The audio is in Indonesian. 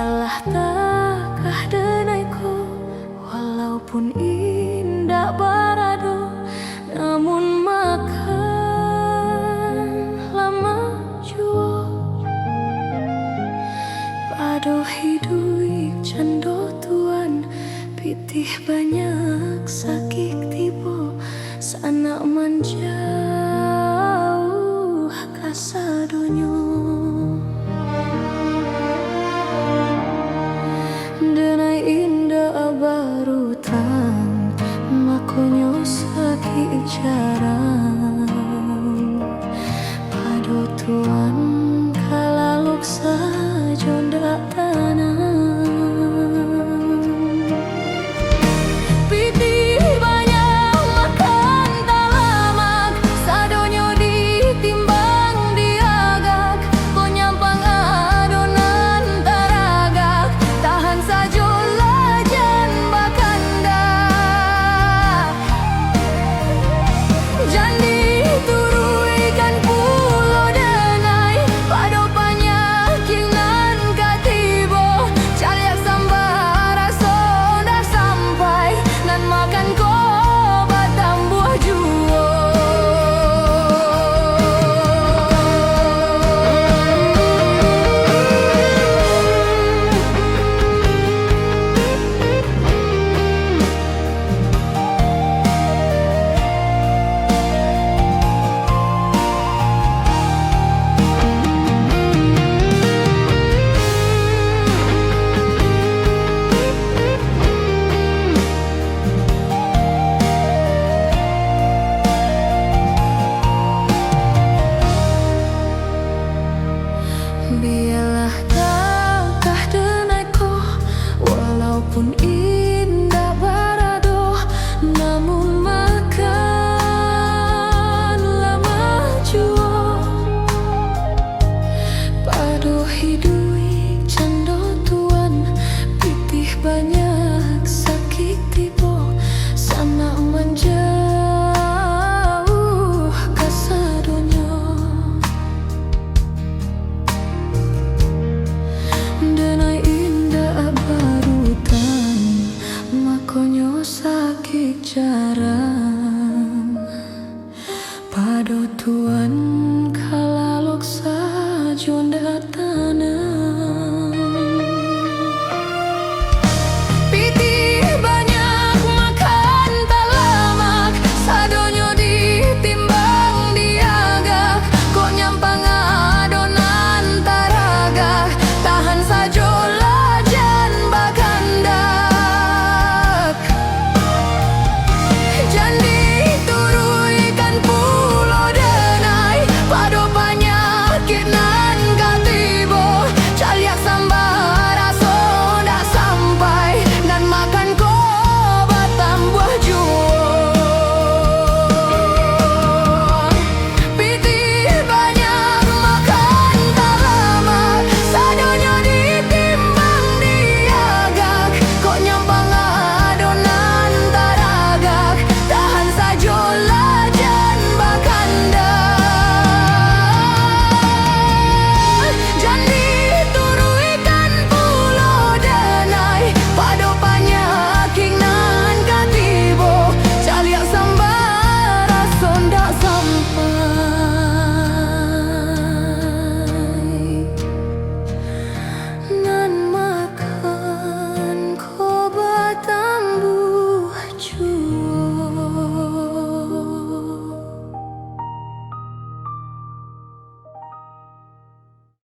Biarlah takah denaiku, walaupun indah barado, namun makan lama jua. Pado hidup cando tuan, pitih banyak sakit tibo, sanak manjauh kasadonyo. Denai indah baru tang, makonyo sakit jarang. Pado tuan kalaluk sajo ndak tanam. Pitih banyak makan talamak, sadonyo ditimbang diagak. Ko nyampang adonan taragak, tahan sajo lajan bakandak. Jandi turuikan pulo denai, pado panyaking nan katibo. Caliak sambara sonda sampai, nan makan ko batang buah juo. Biarlah takah denaiku, walaupun